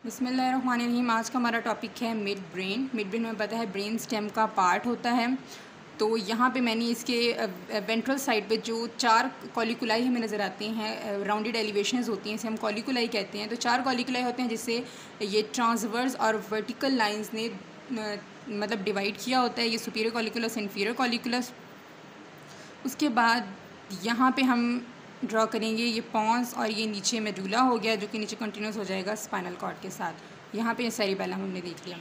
बिस्मिल्लाहिर्रहमानिर्रहीम। आज का हमारा टॉपिक है मिड ब्रेन। मिड ब्रेन में पता है ब्रेन स्टेम का पार्ट होता है। तो यहाँ पे मैंने इसके वेंट्रल साइड पे जो 4 कॉलिकुलाई हमें नज़र आते हैं, राउंडेड एलिवेशंस होती हैं, इसे हम कॉलिकुलाई कहते हैं। तो 4 कॉलिकुलाई होते हैं जिससे ये ट्रांसवर्स और वर्टिकल लाइंस ने मतलब डिवाइड किया होता है। ये सुपीरियर कॉलिकुलस, इन्फीरियर कॉलिकुलस। उसके बाद यहाँ पे हम ड्रॉ करेंगे ये पॉन्स और ये नीचे मेडुला हो गया, जो कि नीचे कंटिन्यूस हो जाएगा स्पाइनल कॉर्ड के साथ। यहाँ पे सेरिबेलम हमने देख लिया।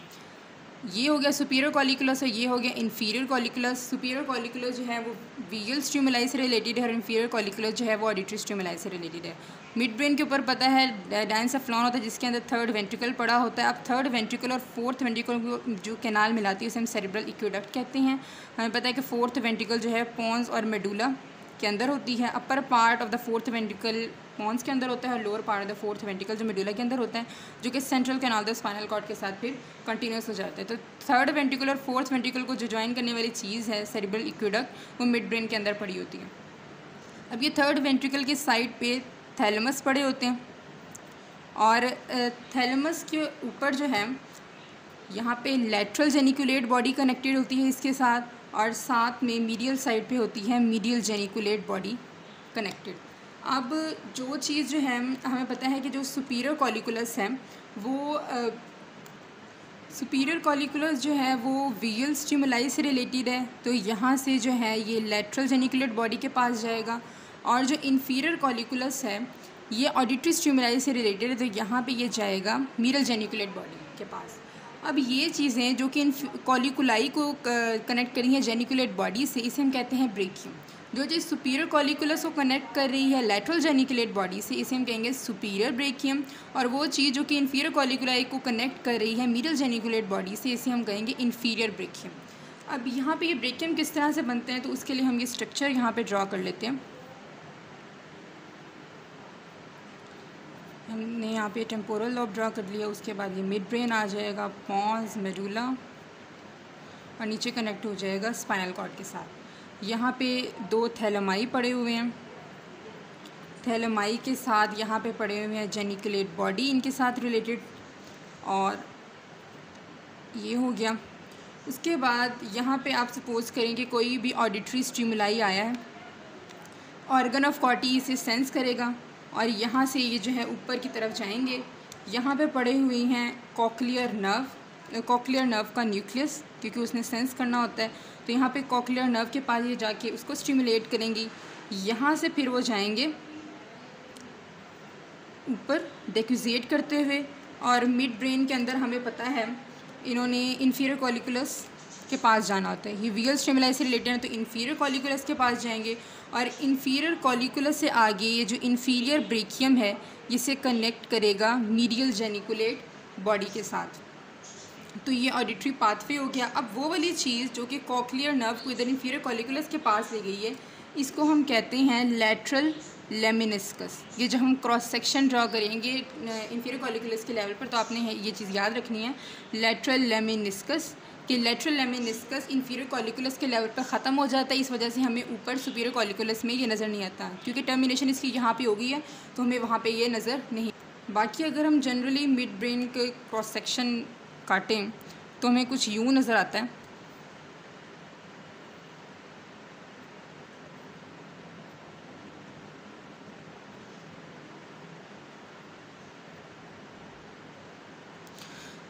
ये हो गया सुपीरियर कॉलिकुलस और ये हो गया इन्फीरियर कॉलिकुलस। सुपीरियर कॉलिकुलस जो है वो विजुअल स्टिमुलाई से रिलेटेड है और इन्फीरियर कॉलिकुलस जो है वो ऑडिटरी स्टिमुलाई से रिलेटेड है। मिड ब्रेन के ऊपर पता है डायंसेफ्लॉन होता है जिसके अंदर 3rd वेंट्रिकल पड़ा होता है। अब 3rd वेंट्रिकल और 4th वेंट्रिकल को जो कैनाल मिलाती है उसे हम सेरेब्रल एक्वेडक्ट कहते हैं। हमें पता है कि 4th वेंट्रिकल जो है पॉन्स और मेडुला के अंदर होती है। Upper part of the 4th ventricle pons के अंदर होता है और lower part of the 4th ventricle जो मेडुला के अंदर होता है, जो कि central canal the spinal cord के साथ फिर कंटिन्यूस हो जाता है। तो 3rd वेंट्रिकल और 4th वेंट्रिकल को जो ज्वाइन करने वाली चीज़ है सेरेब्रल एक्वेडक्ट, वो मिड ब्रेन के अंदर पड़ी होती है। अब ये 3rd वेंट्रिकल के साइड पे थैलेमस पड़े होते हैं और थैलेमस के ऊपर जो है यहाँ पे लैटरल जेनिकुलेट बॉडी कनेक्टेड होती है इसके साथ, और साथ में मीडियल साइड पे होती है मीडियल जेनिकुलेट बॉडी कनेक्टेड। अब जो चीज़ जो है हमें पता है कि जो सुपीरियर कॉलिकुलस है वो सुपीरियर कॉलिकुलस जो है वो विजुअल स्टिमुलाई से रिलेटेड है। तो यहाँ से जो है ये लैटरल जेनिकुलेट बॉडी के पास जाएगा, और जो इन्फीरियर कॉलिकुलस है ये ऑडिटरी स्टिमुलाई से रिलेटेड है। तो यहाँ पे ये जाएगा मीडियल जेनिकुलेट बॉडी के पास। अब ये चीज़ें जो कि इन कॉलिकुलाई को कनेक्ट करी हैं जेनिकुलेट बॉडी से, इसे हम कहते हैं ब्रेकियम। जो चीज़ सुपीरियर कॉलिकुलस को कनेक्ट कर रही है लैटरल जेनिकुलेट बॉडी से, इसे हम कहेंगे सुपीरियर ब्रेकियम। और वो चीज़ जो कि इन्फीरियर कॉलिकुलाई को कनेक्ट कर रही है मीडियल जेनिकुलेट बॉडी से, इसे हम कहेंगे इन्फीरियर ब्रेकियम। अब यहाँ पे ये ब्रेकियम किस तरह से बनते हैं, तो उसके लिए हम ये स्ट्रक्चर यहाँ पे ड्रॉ कर लेते हैं। हमने यहाँ पे टेम्पोरल लॉब ड्रॉ कर लिया। उसके बाद ये मिड ब्रेन आ जाएगा, पॉन्स, मेडुला, और नीचे कनेक्ट हो जाएगा स्पाइनल कॉर्ड के साथ। यहाँ पे 2 थैलेमाई पड़े हुए हैं। थैलेमाई के साथ यहाँ पे पड़े हुए हैं जेनिकुलेट बॉडी इनके साथ रिलेटेड, और ये हो गया। उसके बाद यहाँ पे आप सपोज़ करें कि कोई भी ऑडिटरी स्टिमुलाई आया है, ऑर्गन ऑफ कॉर्टी इसे सेंस करेगा और यहाँ से ये जो है ऊपर की तरफ जाएंगे। यहाँ पे पड़े हुए हैं कॉक्लियर नर्व का न्यूक्लियस, क्योंकि उसने सेंस करना होता है। तो यहाँ पे कॉक्लियर नर्व के पास ये जाके उसको स्टिमुलेट करेंगी। यहाँ से फिर वो जाएंगे ऊपर डिफ्यूजेट करते हुए, और मिड ब्रेन के अंदर हमें पता है इन्होंने इन्फीरियर कॉलिकुलस के पास जाना होता है। ये विजुअल स्टिमुलाई से रिलेटेड है, तो इन्फीरियर कॉलिकुलस के पास जाएंगे, और इन्फीरियर कॉलिकुलस से आगे ये जो इन्फीरियर ब्रेकियम है इसे कनेक्ट करेगा मीडियल जेनिकुलेट बॉडी के साथ। तो ये ऑडिटरी पाथवे हो गया। अब वो वाली चीज़ जो कि कॉक्लियर नर्व को इधर इन्फीरियर कॉलिकुलस के पास ले गई है, इसको हम कहते हैं लैटरल लेमिनिस्कस। ये जो हम क्रॉस सेक्शन ड्रॉ करेंगे इन्फीरियर कॉलिकुलस के लेवल पर, तो आपने ये चीज़ याद रखनी है, लैटरल लेमिनिस्कस, कि लैटरल लेमिनिस्कस इन्फीरियर कॉलिकुलस के लेवल पर ख़त्म हो जाता है। इस वजह से हमें ऊपर सुपीरियर कॉलिकुलस में ये नज़र नहीं आता, क्योंकि टर्मिनेशन इसकी यहाँ पे हो गई है, तो हमें वहाँ पे ये नज़र नहीं। बाकी अगर हम जनरली मिड ब्रेन के क्रॉस सेक्शन काटें तो हमें कुछ यूँ नज़र आता है।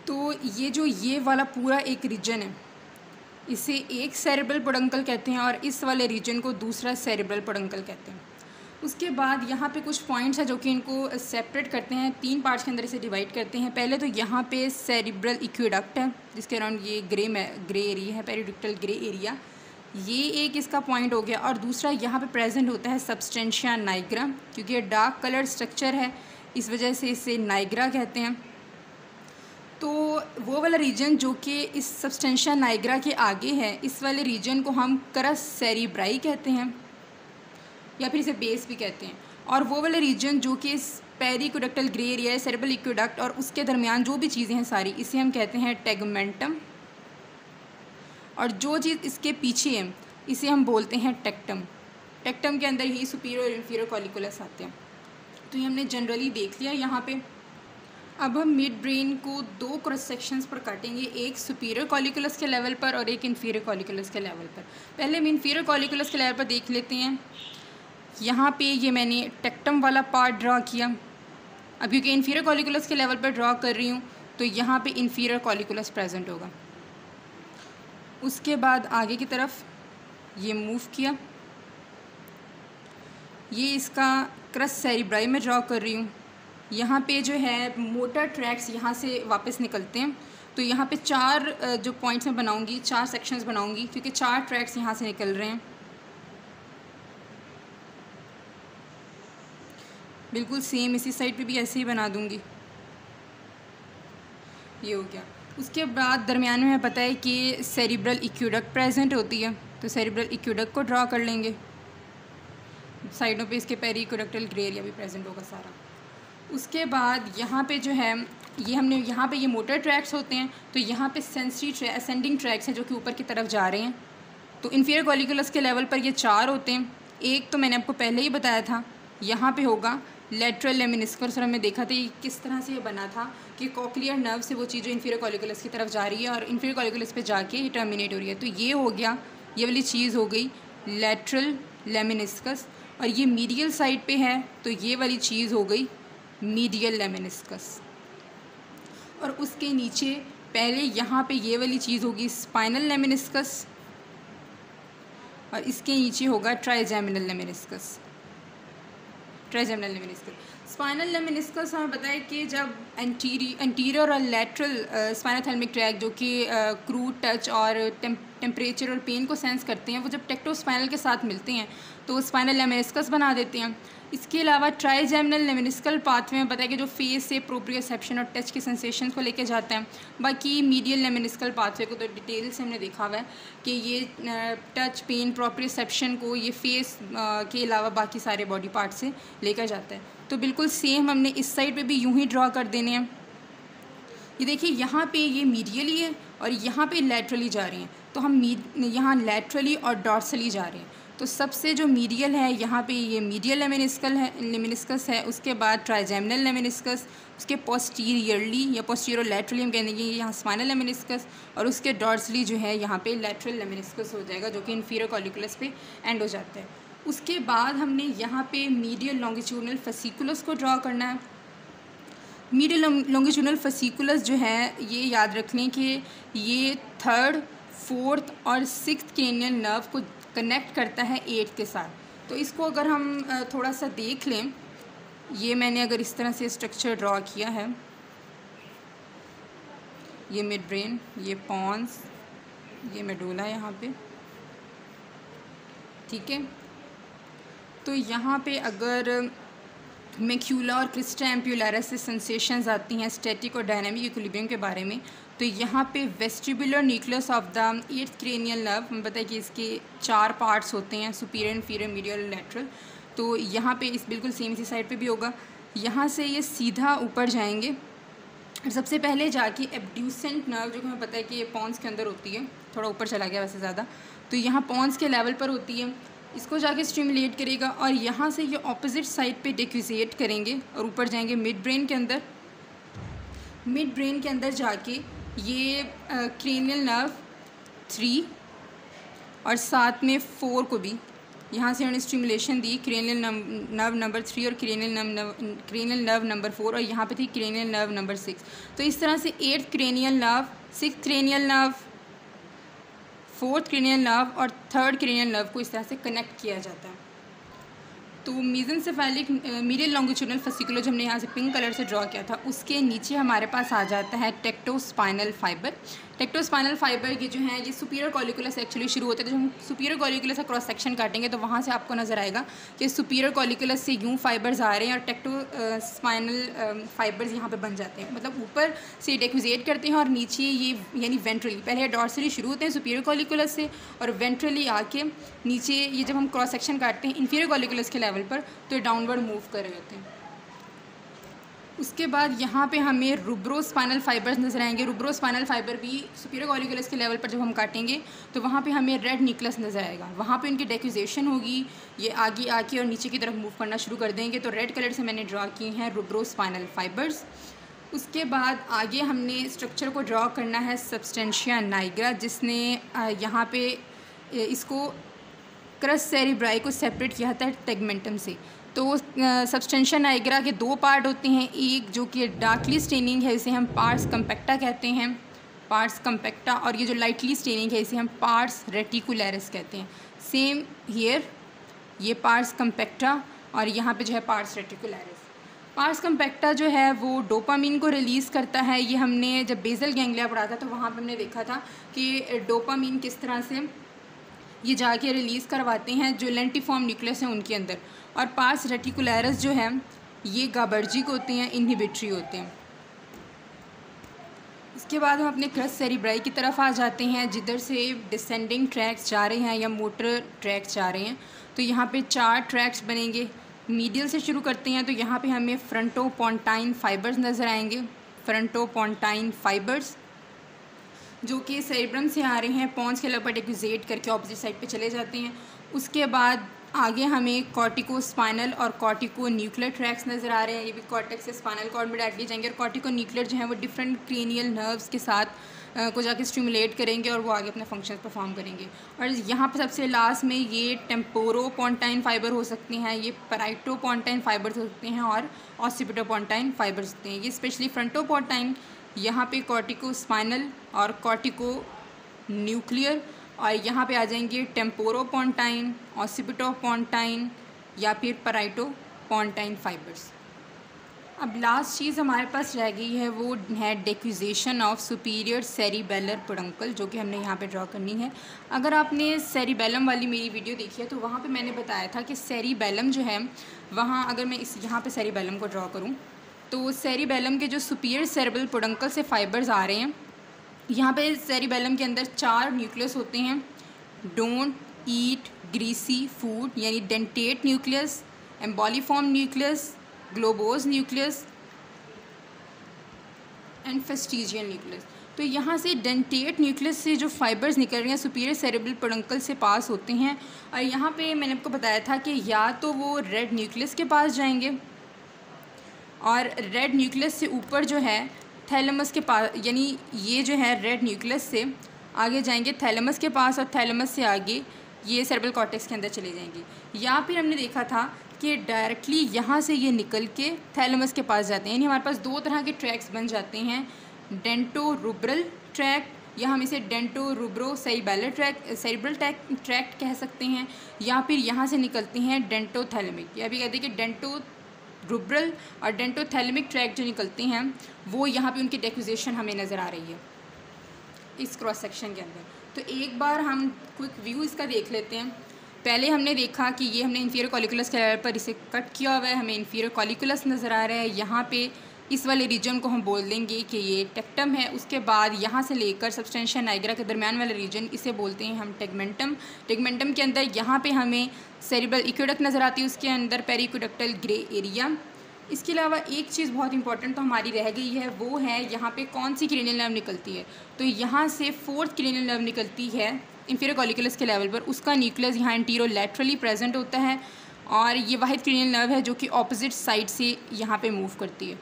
तो ये जो ये वाला पूरा एक रीजन है, इसे एक सेरेब्रल पेडंकल कहते हैं, और इस वाले रीजन को दूसरा सेरेब्रल पेडंकल कहते हैं। उसके बाद यहाँ पे कुछ पॉइंट्स हैं जो कि इनको सेपरेट करते हैं, 3 पार्ट्स के अंदर इसे डिवाइड करते हैं। पहले तो यहाँ पे सेरेब्रल एक्वेडक्ट है जिसके अराउंड ये ग्रे एरिया है, पेरिडक्टल ग्रे एरिया, ये एक इसका पॉइंट हो गया। और दूसरा यहाँ पे प्रेजेंट होता है सबस्टेंशिया नाइग्रा, क्योंकि ये डार्क कलर्ड स्ट्रक्चर है इस वजह से इसे नाइग्रा कहते हैं। तो वो वाला रीजन जो कि इस सबस्टेंशिया नाइग्रा के आगे है, इस वाले रीजन को हम करस सेरिब्राई कहते हैं, या फिर इसे बेस भी कहते हैं। और वो वाला रीजन जो कि इस पेरिक्वेडक्टल ग्रे एरिया है, सेरेब्रल एक्वेडक्ट और उसके दरमियान जो भी चीज़ें हैं सारी, इसे हम कहते हैं टेगमेंटम। और जो चीज़ इसके पीछे है इसे हम बोलते हैं टेक्टम। टेक्टम के अंदर ही सुपीरियर और इन्फीरियर कॉलिकुलस आते हैं। तो ये हमने जनरली देख लिया यहाँ पे। अब हम मिड ब्रेन को दो क्रॉस सेक्शंस पर काटेंगे, एक सुपीरियर कॉलिकुलस के लेवल पर और एक इन्फीरियर कॉलिकुलस के लेवल पर। पहले हम इन्फीरियर कॉलिकुलस के लेवल पर देख लेते हैं। यहाँ पे ये मैंने टेक्टम वाला पार्ट ड्रा किया। अब क्योंकि इन्फीरियर कॉलिकुलस के लेवल पर ड्रा कर रही हूँ तो यहाँ पे इन्फीरियर कॉलिकुलस प्रेजेंट होगा। उसके बाद आगे की तरफ ये मूव किया, ये इसका क्रस सेरिब्राई में ड्रा कर रही हूँ। यहाँ पे जो है मोटर ट्रैक्स यहाँ से वापस निकलते हैं, तो यहाँ पे चार जो पॉइंट्स मैं बनाऊँगी, चार सेक्शंस बनाऊँगी क्योंकि चार ट्रैक्स यहाँ से निकल रहे हैं। बिल्कुल सेम इसी साइड पे भी ऐसे ही बना दूँगी। ये हो गया। उसके बाद दरमियान में हमें पता है कि सेरिब्रल एक्वेडक्ट प्रेजेंट होती है, तो सेरिब्रल एक्वेडक्ट को ड्रा कर लेंगे। साइडों पे इसके पेरी एक्वेडक्टल ग्रे एरिया भी प्रेजेंट होगा सारा। उसके बाद यहाँ पे जो है ये हमने यहाँ पे ये मोटर ट्रैक्स होते हैं, तो यहाँ पे सेंसरी असेंडिंग ट्रैक्स हैं जो कि ऊपर की तरफ जा रहे हैं। तो इन्फीरियर कॉलिकुलस के लेवल पर ये चार होते हैं। एक तो मैंने आपको पहले ही बताया था, यहाँ पे होगा लेटरल लेमिनिस्कस, और हमने देखा था ये किस तरह से ये बना था कि कॉक्लियर नर्व से वो चीज़ जो इन्फीरियर कॉलिकुलस की तरफ जा रही है और इन्फीरियर कॉलिकुलस पे जाके ये टर्मिनेट हो रही है। तो ये हो गया, ये वाली चीज़ हो गई लेटरल लेमिनिस्कस, और ये मीडियल साइड पे है तो ये वाली चीज़ हो गई मीडियल लेमिनिस्कस। और उसके नीचे पहले यहाँ पे ये वाली चीज़ होगी स्पाइनल लेमिनिस्कस, और इसके नीचे होगा trigeminal lemniscus. Trigeminal lemniscus, spinal lemniscus हमें पता है कि जब एंटीरियर और लैटरल स्पाइनोथैलेमिक ट्रैक्ट जो कि क्रूड टच और टेम्परेचर और पेन को सेंस करते हैं, वो जब टेक्टोस्पाइनल के साथ मिलते हैं तो स्पाइनल लेमिनिस्कस बना देते हैं। इसके अलावा ट्राइजेमिनल लेमिनिस्कल पाथवे में पता है कि जो फेस से प्रोप्रियोसेप्शन और टच के सेंसेशन को लेके जाता है। बाकी मीडियल लेमिनिस्कल पाथवे को तो डिटेल से हमने देखा हुआ है कि ये टच, पेन, प्रोप्रियोसेप्शन को ये फेस के अलावा बाकी सारे बॉडी पार्ट से लेकर जाता है। तो बिल्कुल सेम हमने इस साइड पे भी यूं ही ड्रा कर देने हैं। ये देखिए यहाँ पे ये मीडियली है और यहाँ पे लैटरली जा रही हैं, तो हम यहाँ लैटरली और डॉर्सली जा रहे हैं। तो सबसे जो मीडियल है यहाँ पे ये मीडियल लेमिनिस्कस है, उसके बाद ट्राइजेमिनल लेमिनिस्कस, उसके पोस्टीरियरली या पोस्टीरियर लैटरली हम कहेंगे यहाँ स्पाइनल लेमिनिस्कस, और उसके डॉर्सली जो है यहाँ पे लैटरल लेमिनिस्कस हो जाएगा जो कि इन्फीरियर कॉलिकुलस पे एंड हो जाता है। उसके बाद हमने यहाँ पे मीडियल लॉन्गिट्यूडनल फसिकुलस को ड्रा करना है। मीडियल लॉन्गिट्यूडनल फसिकुलस जो है ये याद रख लें कि ये 3rd, 4th और 6th क्रेनियल नर्व को कनेक्ट करता है 8 के साथ। तो इसको अगर हम थोड़ा सा देख लें, ये मैंने अगर इस तरह से स्ट्रक्चर ड्रॉ किया है, ये मिड ब्रेन, ये पॉन्स, ये मेडुला यहाँ पे, ठीक है। तो यहाँ पे अगर मैक्यूला और क्रिस्टा एम्पुलरिस से सेंसेशंस आती हैं स्टैटिक और डायनामिक इक्विलिब्रियम के बारे में, तो यहाँ पे vestibular nucleus of the 8th cranial nerve, हमें पता है कि इसके 4 पार्ट्स होते हैं, सुपीरियर, इन्फीरियर, मीडियल, लैटरल। तो यहाँ पे इस बिल्कुल सेम इसी साइड पे भी होगा। यहाँ से ये सीधा ऊपर जाएंगे और सबसे पहले जाके एब्ड्यूसेंट नर्व जो कि हमें पता है कि ये पॉन्स के अंदर होती है, थोड़ा ऊपर चला गया वैसे ज़्यादा, तो यहाँ पॉन्स के लेवल पर होती है, इसको जाके स्टिमुलेट करेगा और यहाँ से ये ऑपोजिट साइड पे डिक्विजिएट करेंगे और ऊपर जाएंगे मिड ब्रेन के अंदर। मिड ब्रेन के अंदर जाके ये क्रेनियल नर्व 3 और साथ में 4 को भी यहाँ से उन्होंने स्टिमुलेशन दी, क्रेनियल नर्व नंबर 3 और क्रेनियल नर्व नंबर 4, और यहाँ पे थी क्रेनियल नर्व नंबर 6। तो इस तरह से 8th cranial nerve, 6th cranial nerve, 4th cranial nerve और 3rd क्रेनियल नर्व को इस तरह से कनेक्ट किया जाता है। तो मेसेंसेफेलिक मीडियल लॉन्गिट्यूडनल फसिकुलर जो हमने यहाँ से पिंक कलर से ड्रॉ किया था, उसके नीचे हमारे पास आ जाता है टेक्टोस्पाइनल फाइबर। टेक्टोस्पाइनल फाइबर ये जो है ये सुपीरियर कॉलिकुलस एक्चुअली शुरू होते हैं। तो जब हम सुपीरियर कॉलिकुलस का क्रॉस सेक्शन काटेंगे तो वहाँ से आपको नज़र आएगा कि सुपीरियर कॉलिकुलस से यूँ फाइबर्स आ रहे हैं और टेक्टोस्पाइनल फाइबर्स यहाँ पे बन जाते हैं, मतलब ऊपर से डिक्विजिएट करते हैं और नीचे ये यानी वेंट्रली, पहले डॉर्सली शुरू होते हैं सुपीरियर कॉलिकुलस से और वेंट्रली आके नीचे ये जब हम क्रॉस सेक्शन काटते हैं इन्फीरियर कॉलिकुलस के लेवल पर तो ये डाउनवर्ड मूव कर रहे होते हैं। उसके बाद यहाँ पे हमें रूब्रोस्पाइनल फाइबर्स नजर आएंगे। रूब्रोस्पाइनल फाइबर भी सुपीरियर कॉलिकुलस के लेवल पर जब हम काटेंगे तो वहाँ पे हमें रेड न्यूक्लियस नज़र आएगा, वहाँ पे उनकी डेक्विजेशन होगी, ये आगे आके और नीचे की तरफ मूव करना शुरू कर देंगे। तो रेड कलर से मैंने ड्रा किए हैं रूब्रोस्पाइनल फाइबर्स। उसके बाद आगे हमने स्ट्रक्चर को ड्रॉ करना है सब्सटेंशिया नाइग्रा, जिसने यहाँ पे इसको क्रस सेरिब्राई को सेपरेट किया था टेगमेंटम से। तो सब्सटेंशिया नाइग्रा के दो पार्ट होते हैं, एक जो कि डार्कली स्टेनिंग है इसे हम पार्स कम्पेक्टा कहते हैं, पार्स कम्पेक्टा, और ये जो लाइटली स्टेनिंग है इसे हम पार्स रेटिकुलरिस कहते हैं। सेम हियर, ये पार्स कम्पेक्टा और यहाँ पे जो है पार्स रेटिकुलरिस। पार्स कम्पेक्टा जो है वो डोपामीन को रिलीज़ करता है। ये हमने जब बेसल गैंग्लिया पढ़ा था तो वहाँ पे हमने देखा था कि डोपामीन किस तरह से ये जाके रिलीज़ करवाते हैं जो लेंटिफॉर्म न्यूक्लियस है उनके अंदर। और पार्स रेटिकुलरिस जो है ये गाबर्जिक होते हैं, इनहिबिटरी होते हैं। इसके बाद हम अपने क्रस सेरिब्राई की तरफ आ जाते हैं, जिधर से डिसेंडिंग ट्रैक्स जा रहे हैं या मोटर ट्रैक्स जा रहे हैं। तो यहाँ पे 4 ट्रैक्स बनेंगे। मीडियल से शुरू करते हैं तो यहाँ पे हमें फ्रंटोपोंटाइन फाइबर्स नज़र आएंगे, फ्रंटोपोंटाइन फाइबर्स जो कि सेरिब्रम से आ रहे हैं, पॉन्स के लगभग एक्विजेट करके ऑपोजिट साइड पे चले जाते हैं। उसके बाद आगे हमें कॉर्टिको स्पाइनल और कॉर्टिको न्यूक्लियर ट्रैक्स नज़र आ रहे हैं। ये भी कॉर्टेक्स से स्पाइनल कॉर्ड में डायरेक्टली जाएंगे और कॉर्टिको न्यूक्लियर जो है वो डिफरेंट क्रेनियल नर्व्स के साथ को जाके स्टिमुलेट करेंगे और वो आगे अपने फंक्शन परफॉर्म करेंगे। और यहाँ पर सबसे लास्ट में ये टेम्पोरोपोंटाइन फाइबर हो सकते हैं, ये पैराइटोपोंटाइन फाइबर्स हो सकते हैं और ऑसिपिटोपोंटाइन फाइबर्स होते हैं। ये स्पेशली फ्रंटोपोंटाइन, यहाँ पे कॉर्टिको स्पाइनल और कॉर्टिको न्यूक्लियर, और यहाँ पे आ जाएंगे टेम्पोरोपोंटाइन, ऑसिपिटोपोंटाइन या फिर पैराइटोपोंटाइन फाइबर्स। अब लास्ट चीज़ हमारे पास रह गई है वो है डेक्विजेशन ऑफ सुपीरियर सेरिबेलर पेडुंकल, जो कि हमने यहाँ पे ड्रॉ करनी है। अगर आपने सेरिबेलम वाली मेरी वीडियो देखी है तो वहाँ पे मैंने बताया था कि सेरिबेलम जो है वहाँ, अगर मैं इस यहाँ पे सेरिबेलम को ड्रॉ करूँ तो सेरिबेलम के जो सुपीरियर सेरेब्रल पेडुंकल से फाइबर्स आ रहे हैं, यहाँ पे सेरिबेलम के अंदर 4 न्यूक्लियस होते हैं। डोंट ईट ग्रीसी फूड यानी dentate nucleus, emboliform nucleus, globose nucleus and fastigial nucleus. तो यहाँ से डेंटेट न्यूक्लियस से जो फाइबर्स निकल रहे हैं सुपीरियर सेरेब्रल पेडुंकल से पास होते हैं। और यहाँ पे मैंने आपको बताया था कि या तो वो रेड न्यूक्लियस के पास जाएंगे और रेड न्यूक्लियस से ऊपर जो है थैलेमस के पास, यानी ये जो है रेड न्यूक्लियस से आगे जाएंगे थैलेमस के पास और थैलेमस से आगे ये सेरेब्रल कॉर्टेक्स के अंदर चले जाएंगे। या फिर हमने देखा था कि डायरेक्टली यहाँ से ये निकल के थैलेमस के पास जाते हैं। यानी हमारे पास 2 तरह के ट्रैक्स बन जाते हैं, डेंटोरूब्रल ट्रैक्ट या हम इसे डेंटोरूब्रो सेरिबेलर सेरिब्रल ट्रैक्ट कह सकते हैं, या फिर यहाँ से निकलते हैं डेंटोथैलेमिक, या भी कहते हैं कि डेंटोरूब्रल और डेंटोथैलेमिक ट्रैक्ट जो निकलते हैं वो यहाँ पे उनकी डेक्विजेशन हमें नज़र आ रही है इस क्रॉस सेक्शन के अंदर। तो एक बार हम क्विक व्यू इसका देख लेते हैं। पहले हमने देखा कि ये हमने इन्फीरियर कॉलिकुलस के लेवल पर इसे कट किया हुआ है, हमें इन्फीरियर कॉलिकुलस नज़र आ रहा है। यहाँ पे इस वाले रीजन को हम बोल देंगे कि ये टेक्टम है। उसके बाद यहाँ से लेकर सब्सटेंशिया नाइग्रा के दरमियान वाला रीजन, इसे बोलते हैं हम टेगमेंटम। टेगमेंटम के अंदर यहाँ पे हमें सेरिब्रल एक्वेडक्ट नज़र आती है, उसके अंदर पेरिक्वेडक्टल ग्रे एरिया। इसके अलावा एक चीज़ बहुत इंपॉर्टेंट तो हमारी रह गई है, वो है यहाँ पे कौन सी क्रेनियल नर्व निकलती है। तो यहाँ से 4th क्रेनियल नर्व निकलती है इन्फीरियर कॉलिकुलस के लेवल पर, उसका न्यूक्लियस यहाँ एंटीरोलैटरली प्रेजेंट होता है और ये वाहिद क्रेनियल नर्व है जो कि ऑपोजिट साइड से यहाँ पे मूव करती है।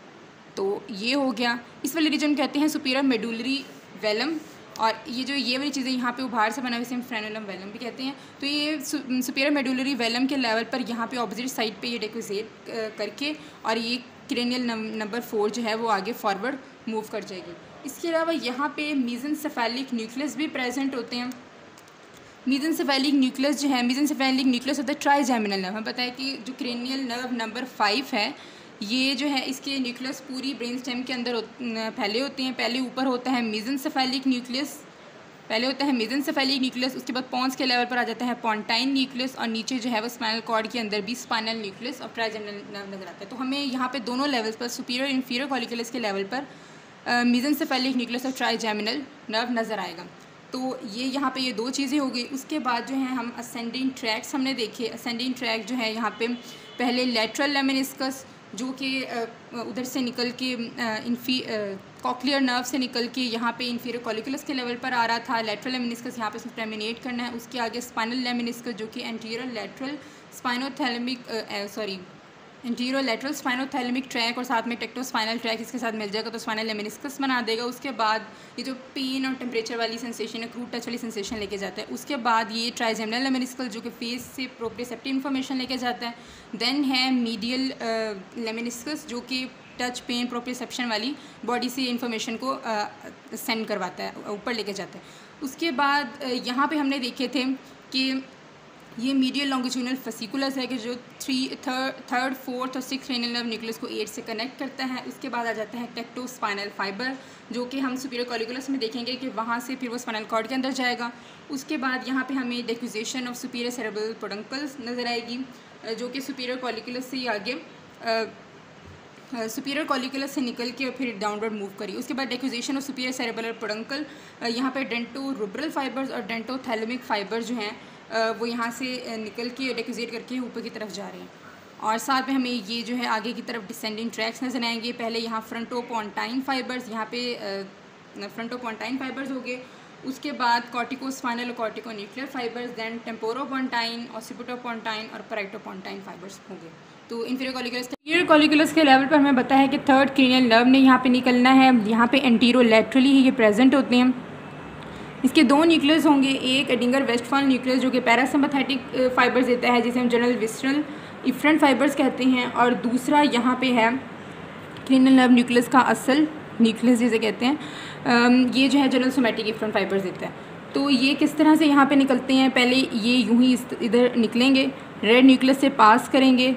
तो ये हो गया, इस वाले रीजन कहते हैं सुपीरियर मेडुलरी वेलम, और ये वाली चीज़ें यहाँ पे उभार से बना हुए हम फ्रेनुलम वेलम भी कहते हैं। तो ये सुपीरियर मेडुलरी वेलम के लेवल पर यहाँ पे ऑपोजिट साइड पे ये डेक्विजेट करके और ये क्रेनियल नंबर 4 जो है वो आगे फॉरवर्ड मूव कर जाएगी। इसके अलावा यहाँ पे मीजेंसेफेलिक न्यूक्लियस भी प्रेजेंट होते हैं। मीजेंसेफेलिक न्यूक्लियस जो है, मीजेंसेफेलिक न्यूक्लियस होता है ट्राइजेमिनल नर्व। हमें पता है कि जो क्रेनियल नर्व नंबर 5 है ये जो है इसके न्यूक्लियस पूरी ब्रेन स्टेम के अंदर फैले होते हैं। पहले ऊपर होता है मीजेंसेफेलिक न्यूक्लियस, उसके बाद पॉन्स के लेवल पर आ जाता है पोंटाइन न्यूक्लियस और नीचे जो है वो स्पाइनल कॉर्ड के अंदर भी स्पाइनल न्यूक्लियस और ट्राइजेमिनल नर्व नज़र आता है। तो हमें यहाँ पे दोनों लेवल्स पर सुपीरियर इन्फीरियर कॉलिकुलस के लेवल पर मीजेंसेफेलिक न्यूक्लियस और ट्राइजेमिनल नर्व नज़र आएगा। तो ये यहाँ पे ये 2 चीज़ें हो गई। उसके बाद जो है हम असेंडिंग ट्रैक्स हमने देखे। असेंडिंग ट्रैक जो है यहाँ पे पहले लेटरल लेमिनिस्कस जो कि उधर से निकल के कॉक्लियर नर्व से निकल के यहाँ पे इन्फीरियर कॉलिकुलस के लेवल पर आ रहा था। लेटरल लेमिनिस्कस यहाँ पे इसमें टर्मिनेट करना है। उसके आगे स्पाइनल लेमिनिस्कस जो कि anterior lateral spinothalamic interior lateral spinothalamic track और साथ में टेक्टोस्पाइनल ट्रैक इसके साथ मिल जाएगा तो स्पाइनल लेमेनिस्कस बना देगा। उसके बाद ये जो पेन और टेम्परेचर वाली सेंसेशन है, क्रूड टच वाली सेंसेशन लेके जाता है। उसके बाद ये ट्राइजेमिनल लेमेनिस्कल जो कि फेस से प्रोप्रियोसेप्टिव इन्फॉर्मेशन लेके जाता है। देन है मीडियल लेमेनिस्कस जो कि टच पेन प्रोप्रियोसेप्शन वाली बॉडी से इंफॉर्मेशन को सेंड करवाता है, ऊपर लेके जाता है। उसके बाद यहाँ पे हमने देखे थे कि ये मीडियल लॉन्गिट्यूडनल फेसिकुलस है कि जो थर्ड, फोर्थ और सिक्स क्रेनियल नर्व न्यूक्लियस को 8 से कनेक्ट करता है। उसके बाद आ जाता है टेक्टोस्पाइनल फाइबर जो कि हम सुपीरियर कॉलिकुलस में देखेंगे कि वहाँ से फिर वो स्पाइनल कॉर्ड के अंदर जाएगा। उसके बाद यहाँ पे हमें डिफ्यूजेशन ऑफ सुपीरियर सेरेब्रल पेडुंकल्स नज़र आएगी जो कि सुपीरियर कॉलिकुलस से ही आगे सुपीरियर कॉलिकुलस से निकल के फिर डाउनवर्ड मूव करी। उसके बाद डिफ्यूजेशन ऑफ सुपीरियर सेरेब्रल पेडुंकल, यहाँ पे डेंटोरूब्रल फाइबर्स और डेंटोथैलेमिक फाइबर्स जो हैं वो यहाँ से निकल के डिफ्यूजेट करके ऊपर की तरफ जा रहे हैं। और साथ में हमें ये जो है आगे की तरफ डिसेंडिंग ट्रैक्स नजर आएंगे। पहले यहाँ फ्रंटोपोंटाइन फाइबर्स, यहाँ पे फ्रंटोपोंटाइन फाइबर्स हो गए। उसके बाद कॉर्टिकोस्पाइनल और कॉर्टिको न्यूक्लियर फाइबर्स, देन टेम्पोरोपोंटाइन, ऑसिपिटोपोंटाइन और पैराइटोपोंटाइन फाइबर्स हो गए। तो इंफीरियर कॉलिकुलस के लेवल पर हमें बताया है कि थर्ड क्रेनियल नर्व ने यहाँ पे निकलना है। यहाँ पे एंटीरोलैटरली ये प्रेजेंट होते हैं। इसके दो न्यूक्लियस होंगे, एक एडिंगर वेस्टफॉल न्यूक्लियस जो कि पैरासिम्पैथेटिक फाइबर्स देता है जिसे हम जनरल विसरल इफ्रंट फाइबर्स कहते हैं, और दूसरा यहाँ पे है क्रेनियल नर्व न्यूक्लियस का असल न्यूक्लियस जिसे कहते हैं, ये जो है जनरल सोमैटिक इफ्रंट फाइबर्स देता है। तो ये किस तरह से यहाँ पे निकलते हैं, पहले ये यूं ही इधर निकलेंगे, रेड न्यूक्लियस से पास करेंगे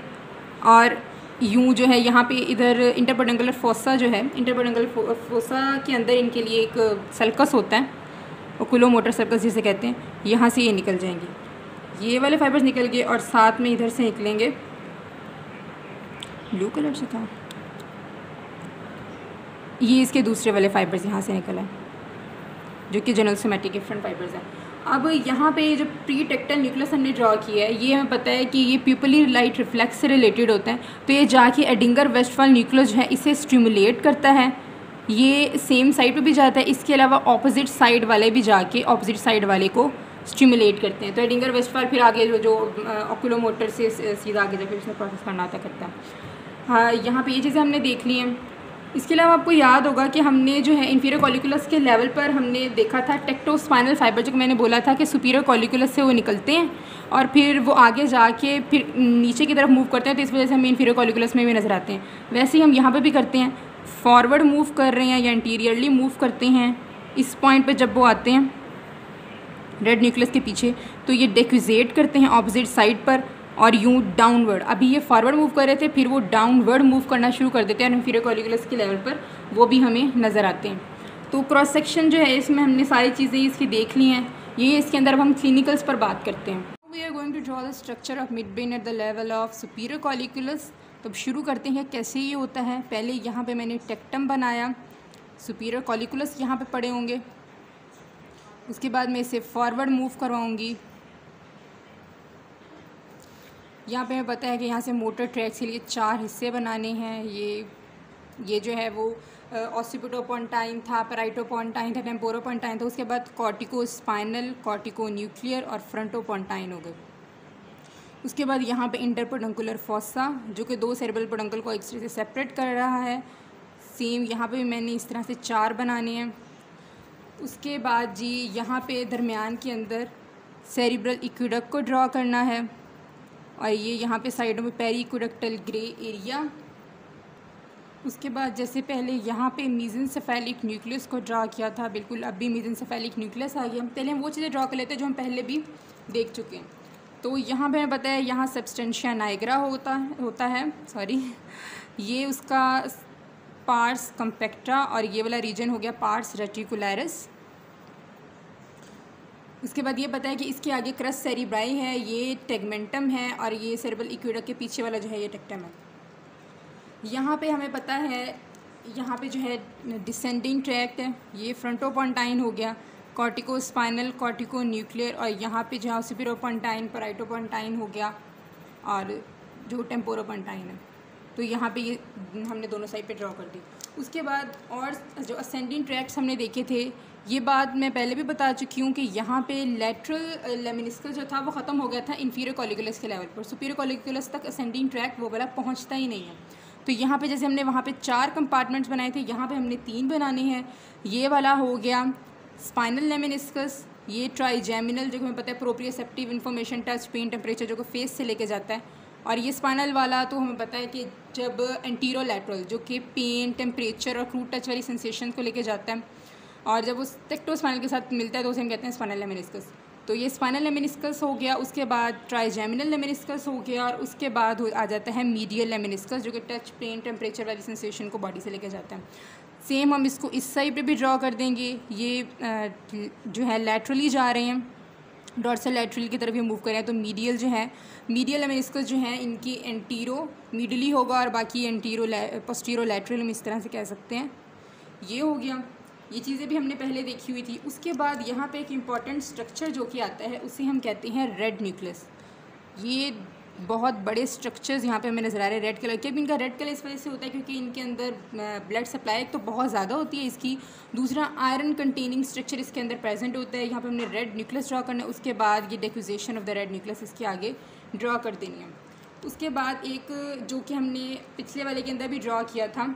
और यूं जो है यहाँ पे इधर इंटरपेडुंकुलर फोसा जो है, इंटरपेडुंकुलर फोसा के अंदर इनके लिए एक सल्कस होता है, ओकुलोमोटर सर्कस जिसे कहते हैं, यहाँ से ये निकल जाएंगे। ये वाले फाइबर्स निकल गए और साथ में इधर से निकलेंगे, ब्लू कलर से था, ये इसके दूसरे वाले फाइबर्स यहाँ से निकला है जो कि जनरल सोमैटिक इफ्रंट फाइबर्स हैं। अब यहाँ पे जो प्री टेक्टल न्यूक्लियस हमने ड्रॉ किया है, ये हमें पता है कि ये प्यूपली लाइट रिफ्लेक्स से रिलेटेड होता है। तो ये जाके एडिंगर वेस्टफॉल न्यूक्लियस जो है इसे स्टिमुलेट करता है, ये सेम साइड पे भी जाता है। इसके अलावा ऑपोजिट साइड वाले भी जाके ऑपोजिट साइड वाले को स्टिमुलेट करते हैं। तो एडिंगर वेस्टफॉल फिर आगे जो ओकुलोमोटर से सीधा आगे जाकर उसने प्रोसेस करना आता करता है। हाँ, यहाँ पे ये चीज़ें हमने देख ली हैं। इसके अलावा आपको याद होगा कि हमने जो है इंफीरियर कॉलिकुलस के लेवल पर हमने देखा था टेक्टोस्पाइनल फाइबर, जो मैंने बोला था कि सुपीरियर कॉलिकुलस से वो निकलते हैं और फिर वो आगे जाके फिर नीचे की तरफ मूव करते हैं, तो इस वजह से हम इंफीरियर कॉलिकुलस में भी नज़र आते हैं। वैसे ही हम यहाँ पे भी करते हैं, फॉरवर्ड मूव कर रहे हैं या इंटीरियरली मूव करते हैं। इस पॉइंट पर जब वो आते हैं रेड न्यूक्लियस के पीछे, तो ये डिफ्यूजेट करते हैं ऑपोजिट साइड पर और यूँ डाउनवर्ड। अभी ये फॉरवर्ड मूव कर रहे थे, फिर वो डाउनवर्ड मूव करना शुरू कर देते हैं और इंफीरियर कॉलिकुलस के लेवल पर वो भी हमें नज़र आते हैं। तो क्रॉस सेक्शन जो है इसमें हमने सारी चीज़ें इसकी देख ली हैं। ये इसके अंदर अब हम क्लिनिकल्स पर बात करते हैं। We are going to draw the structure of mid brain at the level of superior colliculus. तो शुरू करते हैं कैसे ये होता है। पहले यहाँ पर मैंने टेक्टम बनाया, सुपीरियर कॉलिकुलस यहाँ पर पड़े होंगे। उसके बाद मैं इसे फॉरवर्ड मूव करवाऊँगी। यहाँ पे हमें पता है कि यहाँ से मोटर ट्रैक्स के लिए 4 हिस्से बनाने हैं। ये जो है वो ऑसिपिटोपोंटाइन था, पैराइटोपोंटाइन था, टेम्पोरोपोंटाइन था। उसके बाद कॉर्टिकोस्पाइनल, कॉर्टिको न्यूक्लियर और फ्रंटोपोंटाइन हो गए। उसके बाद यहाँ पे इंटरपेडुंकुलर फोसा जो कि 2 सेरेब्रल पेडुंकल को एक दूसरे से सेपरेट कर रहा है। सेम यहाँ पे भी मैंने इस तरह से 4 बनाने हैं। उसके बाद जी यहाँ पे दरमियान के अंदर सेरिब्रल एक्वेडक्ट को ड्रॉ करना है और ये यहाँ पे साइडों में पेरिक्वेडक्टल ग्रे एरिया। उसके बाद जैसे पहले यहाँ पे मेसेनसेफेलिक न्यूक्लियस को ड्रा किया था, बिल्कुल अब भी मेसेनसेफेलिक न्यूक्लियस आ गया। हम पहले वो चीज़ें ड्रा कर लेते हैं जो हम पहले भी देख चुके हैं। तो यहाँ पे हमें पता है यहाँ सब्सटेंशिया नाइग्रा होता है ये उसका पार्स कम्पेक्टा और ये वाला रीजन हो गया पार्स रेटिकुलरिस। उसके बाद ये पता है कि इसके आगे क्रस सेरिब्राई है, ये टेगमेंटम है और ये सेरेब्रल एक्वेडक्ट के पीछे वाला जो है ये टेक्टम है। यहाँ पे हमें पता है यहाँ पे जो है डिसेंडिंग ट्रैक्ट है, ये फ्रंटोपोंटाइन हो गया, कॉर्टिकोस्पाइनल, कॉर्टिको न्यूक्लियर और यहाँ पे जहाँ ऑसिपिटोपोंटाइन, पैराइटोपोंटाइन हो गया और जो टेम्पोरोपोंटाइन है। तो यहाँ पे ये हमने दोनों साइड पे ड्रॉ कर दी। उसके बाद और जो असेंडिंग ट्रैक्ट्स हमने देखे थे, ये बात मैं पहले भी बता चुकी हूँ कि यहाँ पे लेटरल लेमिनिस्कस जो था वो ख़त्म हो गया था इंफीरियर कॉलिकुलस के लेवल पर। सुपीरियर कॉलिकुलस तक असेंडिंग ट्रैक्ट वो वाला पहुँचता ही नहीं है। तो यहाँ पे जैसे हमने वहाँ पे 4 कंपार्टमेंट्स बनाए थे, यहाँ पे हमने 3 बनाने हैं। ये वाला हो गया स्पाइनल लेमिनिस्कस, ये ट्राइजेमिनल जो हमें पता है proprioceptive information, touch, pain, temperature जो को फेस से लेके जाता है। और ये स्पाइनल वाला तो हमें पता है कि जब एंटीरोलैटरल जो कि पेन, टेम्परेचर और क्रूड टच वाली सेंसेशन को लेके जाता है, और जब उस टेक्टोस्पाइनल के साथ मिलता है तो उसे हम कहते हैं स्पाइनल लेमिनिस्कस। तो ये स्पाइनल लेमिनिस्कस हो गया। उसके बाद ट्राइजेमिनल लेमिनिस्कस हो गया, और उसके बाद आ जाता है मीडियल लेमिनिस्कस जो कि टच, पेन, टेम्परेचर वाली सेंसेशन को बॉडी से लेके जाता है। सेम हम इसको इस साइड पे भी ड्रॉ कर देंगे। ये जो है लैटरली जा रहे हैं, डॉर्सल लैटरल की तरफ ये मूव करें, तो मीडियल जो है, मीडियल लेमिनिस्कस जो है इनकी एंटीरो मीडियली होगा, और बाकी एंटीरो पोस्टीरो लैटरल हम इस तरह से कह सकते हैं। ये हो गया, ये चीज़ें भी हमने पहले देखी हुई थी। उसके बाद यहाँ पे एक इम्पॉर्टेंट स्ट्रक्चर जो कि आता है उसे हम कहते हैं रेड न्यूक्लियस। ये बहुत बड़े स्ट्रक्चर्स यहाँ पे हमें नज़र आ रहे हैं रेड कलर के। अब इनका रेड कलर इस वजह से होता है क्योंकि इनके अंदर ब्लड सप्लाई तो बहुत ज़्यादा होती है इसकी, दूसरा आयरन कंटेनिंग स्ट्रक्चर इसके अंदर प्रेजेंट होता है। यहाँ पे हमने रेड न्यूक्लियस ड्रॉ करना है। उसके बाद ये डिफ्यूजेशन ऑफ द रेड न्यूक्लियस इसके आगे ड्रॉ कर देनी है। उसके बाद एक जो कि हमने पिछले वाले के अंदर भी ड्रॉ किया था,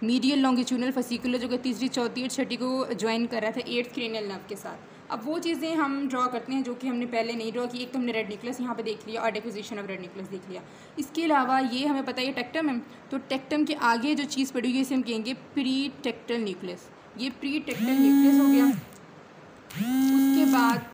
मीडियल लॉन्गिट्यूडनल फसिकुलर जो कि तीसरी, चौथी और छठी को ज्वाइन कर रहा था 8th क्रेनियल नर्व के साथ। अब वो चीज़ें हम ड्रॉ करते हैं जो कि हमने पहले नहीं ड्रॉ की। एक तो हमने रेड न्यूक्लियस यहाँ पे देख लिया और डिपोजिशन ऑफ रेड न्यूक्लियस देख लिया। इसके अलावा ये हमें पता है ये टेक्टम है, तो टेक्टम के आगे जो चीज़ पड़ी हुई इसे हम कहेंगे प्री टेक्टल न्यूक्लियस। ये प्री टेक्टल न्यूक्लियस हो गया। उसके बाद